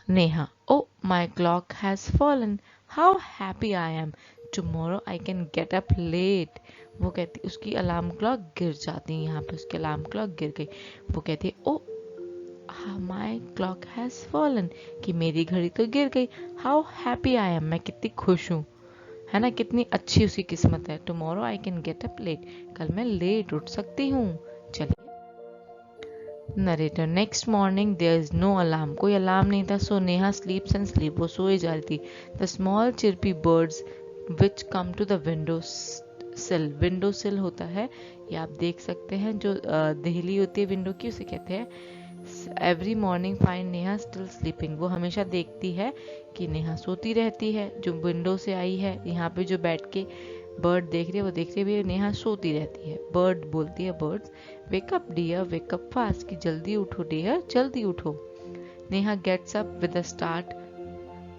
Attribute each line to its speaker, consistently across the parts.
Speaker 1: Neha, oh my clock has fallen, how happy I am, tomorrow I can get up late. वो कहती, उसकी alarm clock गिर जाती है, यहाँ पे उसकी अलार्म क्लॉक गिर गई। वो कहती है, ओ माई क्लॉक हैज फॉलन, कि मेरी घड़ी तो गिर गई। हाउ हैप्पी आई एम, मैं कितनी खुश हूँ, है ना, कितनी अच्छी उसकी किस्मत है। Tomorrow I can get up late, कल मैं लेट उठ सकती हूँ। चलिए। Narrator, next morning there is no alarm, कोई अलार्म नहीं था। So Neha sleeps and sleep, वो सोई जा रही थी। The small chirpy birds which come to the window sill, window sill होता है, ये आप देख सकते हैं, जो देहली होती है विंडो की, उसे कहते हैं। Every morning find Neha still sleeping, वो हमेशा देखती है कि नेहा सोती रहती है। जो विंडो से आई है, यहाँ पे जो बैठ के बर्ड देख रही है, वो देख रही है नेहा सोती रहती है। बर्ड बोलती है, birds, wake up dear wake up fast, कि जल्दी उठो डियर जल्दी उठो। Neha gets up with a start,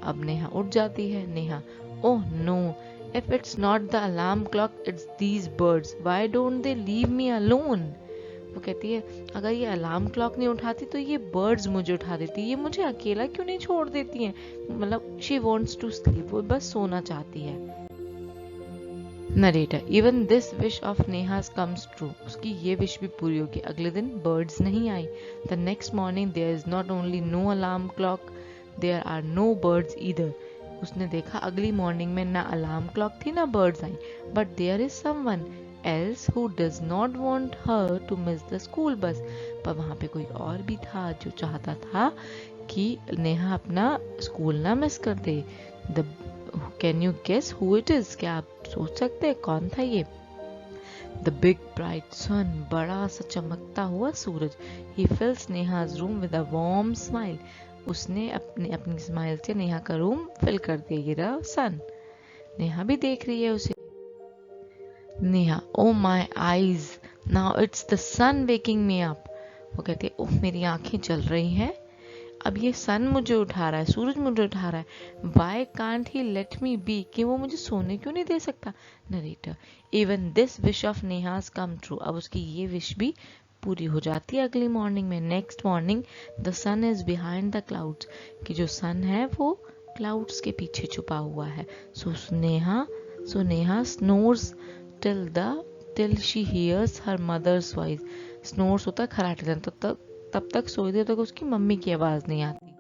Speaker 1: अब नेहा उठ जाती है। Neha, oh no, if it's not the alarm clock it's these birds, why don't they leave me alone. वो कहती है, अगर ये अलार्म क्लॉक नहीं उठाती तो ये बर्ड्स मुझे उठा देती, ये मुझे अकेला क्यों नहीं छोड़ देती हैं। मतलब शी वॉन्ट्स टू स्लीप, वो बस सोना चाहती है। Narrator, even this wish of नेहास comes true, उसकी ये विश भी पूरी होगी। अगले दिन बर्ड्स नहीं आई। The next morning there is not only no alarm clock, there are no birds either. उसने देखा अगली मॉर्निंग में ना अलार्म क्लॉक थी ना बर्ड्स आई, but there is someone else who does not want her to miss the school bus, पर वहाँ पे कोई और भी था जो चाहता था कि नेहा अपना स्कूल ना मिस कर दे। The, can you guess who it is? क्या आप सोच सकते हैं कौन था ये? The big bright sun, बड़ा सा चमकता हुआ सूरज। He fills Neha's room with a warm smile, उसने अपनी स्माइल से नेहा का रूम फिल कर दिया। ये रहा सन, नेहा भी देख रही है उसे। Neha, oh my eyes, now it's the sun waking me up. वो कहती है, ओह मेरी आंखें जल रही हैं, अब ये सन मुझे उठा रहा है, सूरज मुझे उठा रहा है। Why can't he let me be, कि वो मुझे सोने क्यों नहीं दे सकता। Narrator, even this wish of Neha's come true, अब उसकी ये विश भी पूरी हो जाती है अगली मॉर्निंग में। Next morning the sun is behind the clouds, कि जो सन है वो क्लाउड्स के पीछे छुपा हुआ है। So Neha snores till she hears her mother's voice, snores होता है खराटे, तब तक सोई देर तक उसकी मम्मी की आवाज नहीं आती।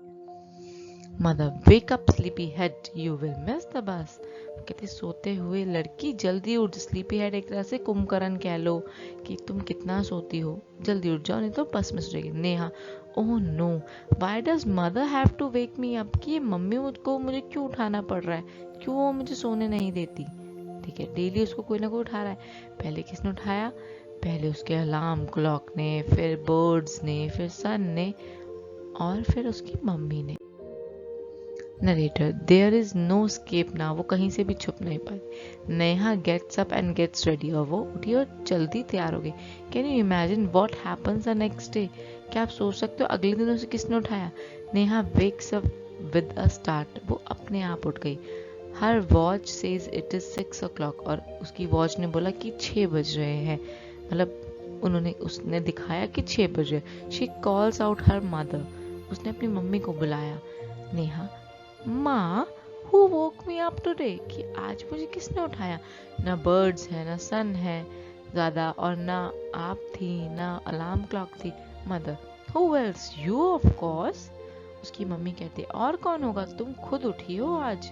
Speaker 1: Mother, wake up sleepy head, you will miss the बस। कहते, सोते हुए लड़की जल्दी उठ। स्लीपी हेड एक तरह से कुंभकर्ण कह लो, कि तुम कितना सोती हो, जल्दी उठ जाओ नहीं तो बस मिस जाएगी। Neha, oh no, why does mother have to wake me up, कि मम्मी मुझे क्यों उठाना पड़ रहा है, क्यों वो मुझे सोने नहीं देती। ठीक है, डेली उसको कोई ना कोई उठा रहा है। पहले किसने उठाया? पहले उसके अलार्म क्लॉक ने, फिर बर्ड्स ने, फिर सन ने, और फिर उसकी मम्मी ने। Narrator, there is no escape now, वो कहीं से भी छुप नहीं पाई। Neha gets up and gets ready, और वो उठी और जल्दी तैयार हो गई। Can you imagine what happens the next day, क्या आप सोच सकते हो अगले दिन उसे किसने उठाया? Neha wakes up with a start, वो अपने आप उठ गई। Her watch says it is 6 o'clock, और उसकी वॉच ने बोला कि 6 बज रहे हैं, मतलब उसने दिखाया कि 6 बज रहे। She calls out her mother, उसने अपनी मम्मी को बुलाया। नेहा, माँ, who woke me up today, कि आज मुझे किसने उठाया? ना बर्ड्स है, ना सन है ज्यादा, और ना आप थी, ना अलार्म क्लॉक थी। Mother, who else, you of course. उसकी मम्मी कहती, और कौन होगा, तुम खुद उठी हो आज।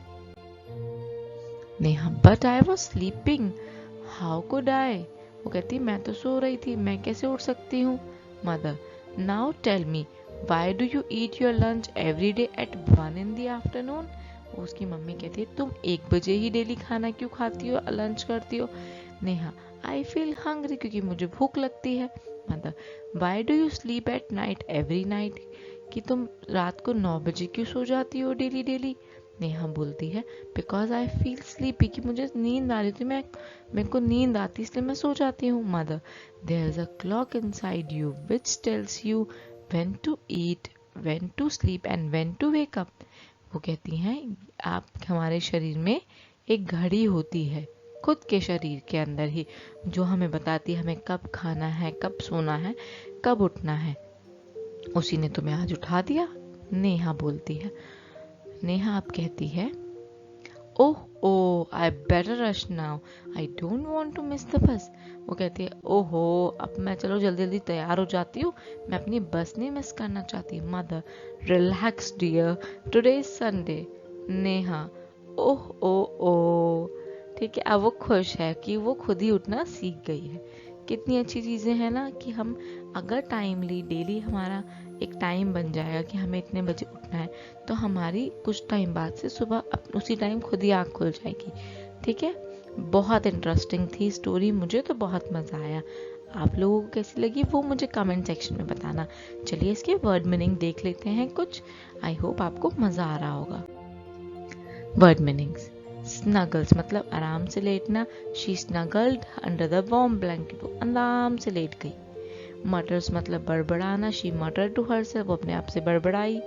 Speaker 1: Neha, but I was sleeping, how could I. वो कहती, मैं तो सो रही थी, मैं कैसे उठ सकती हूँ। Mother, now tell me, why do you eat your lunch every day at 1 in the afternoon। उसकी मम्मी कहती है, तुम 1 बजे ही डेली खाना क्यों खाती हो, लंच करती हो। नेहा, आई फील हंग्री, क्योंकि मुझे भूख लगती है। Mother, Y do you sleep at night every night, कि तुम रात को 9 बजे क्यों सो जाती हो डेली डेली। नेहा बोलती है, बिकॉज आई फील स्लीपी, कि मुझे नींद आ रही थी, मेरे को नींद आती इसलिए मैं सो जाती हूँ। Mother, there is a clock inside you which tells you when to eat, when to sleep and when to wake up। वो कहती हैं, आप हमारे शरीर में एक घड़ी होती है, खुद के शरीर के अंदर ही, जो हमें बताती है हमें कब खाना है, कब सोना है, कब उठना है। उसी ने तुम्हें आज उठा दिया नेहा बोलती है। नेहा अब कहती है, oh oh I better rush now, I don't want to miss the bus. वो कहती है, ओहो अब मैं चलो जल्दी जल्दी तैयार हो जाती हूँ, मैं अपनी बस नहीं मिस करना चाहती। Mother, relax dear, today is Sunday. Neha, oh ओ ठीक है, अब वो खुश है कि वो खुद ही उठना सीख गई है। कितनी अच्छी चीज़ें हैं ना कि हम अगर टाइमली डेली हमारा एक टाइम बन जाएगा कि हमें इतने बजे उठना है, तो हमारी कुछ टाइम बाद से सुबह उसी टाइम खुद ही आँख खुल जाएगी। ठीक है, बहुत इंटरेस्टिंग थी स्टोरी, मुझे तो बहुत मज़ा आया। आप लोगों को कैसी लगी वो मुझे कमेंट सेक्शन में बताना। चलिए इसके वर्ड मीनिंग देख लेते हैं कुछ। आई होप आपको मज़ा आ रहा होगा। वर्ड मीनिंग्स, स्नगल्स मतलब आराम से लेटना। She snuggled under the warm blanket, वो आराम से लेट गई। मटर्स मतलब बड़बड़ाना। शी मटर टू हरसेल्फ, वो अपने आप से बड़बड़ाई।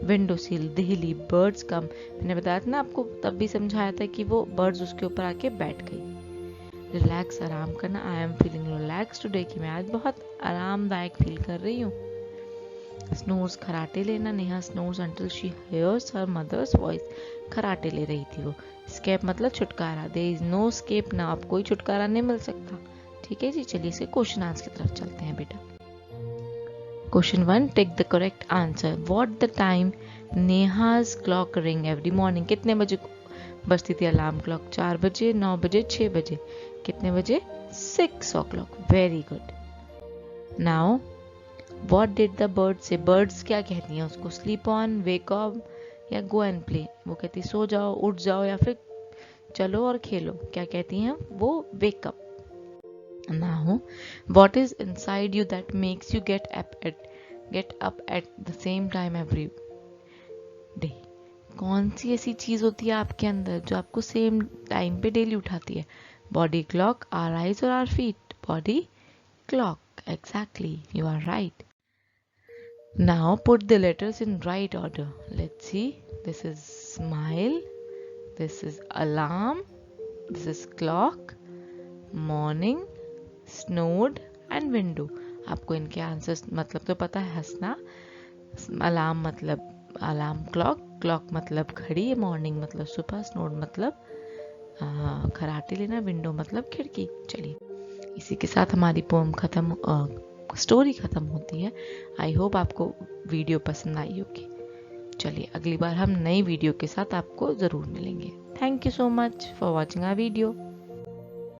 Speaker 1: विंडो सील, देहली, बर्ड्स कम, मैंने बताया था ना आपको, तब भी समझाया था कि वो बर्ड्स उसके ऊपर आके बैठ गई। रिलैक्स, आराम करना। I am feeling relax today, कि मैं आज बहुत आरामदायक फील कर रही हूँ। स्नोर्स, खराटे लेना। Neha snores until she hears her mother's voice, खराटे ले रही थी वो। स्केप मतलब छुटकारा। There is no escape now, अब कोई छुटकारा नहीं मिल सकता। ठीक है जी, चलिए इसे क्वेश्चन आंसर की तरफ चलते हैं बेटा। Question 1, take the correct answer. What the time Neha's clock ring every morning, कितने बजे बजती थी अलार्म क्लॉक? 4 बजे, 9 बजे, 6 बजे। कितने बजे? 6 o'clock। Very good. Now what did the bird से, बर्ड्स क्या कहती हैं उसको? स्लीप ऑन, वेक अप या गो एंड प्ले। वो कहती सो जाओ, उठ जाओ, या फिर चलो और खेलो। क्या कहती हैं वो? Wake up. Now, what is inside you that makes you get up at the same time every day? कौन सी ऐसी चीज होती है आपके अंदर जो आपको सेम टाइम पे डेली उठाती है? बॉडी क्लॉक, आवर आइज और our feet? Body clock, exactly, you are right. Now put the letters in right order. Let's see. This is smile, this is alarm, this is clock, morning, snowed and window. आपको इनके answers मतलब तो पता है। हंसना, alarm मतलब alarm clock, clock मतलब घड़ी, मॉर्निंग मतलब सुबह, स्नोड मतलब खराटे लेना, विंडो मतलब खिड़की। चलिए इसी के साथ हमारी पोम खत्म, स्टोरी खत्म होती है। आई होप आपको वीडियो पसंद आई होगी। चलिए अगली बार हम नई वीडियो के साथ आपको ज़रूर मिलेंगे। Thank you so much for watching our video.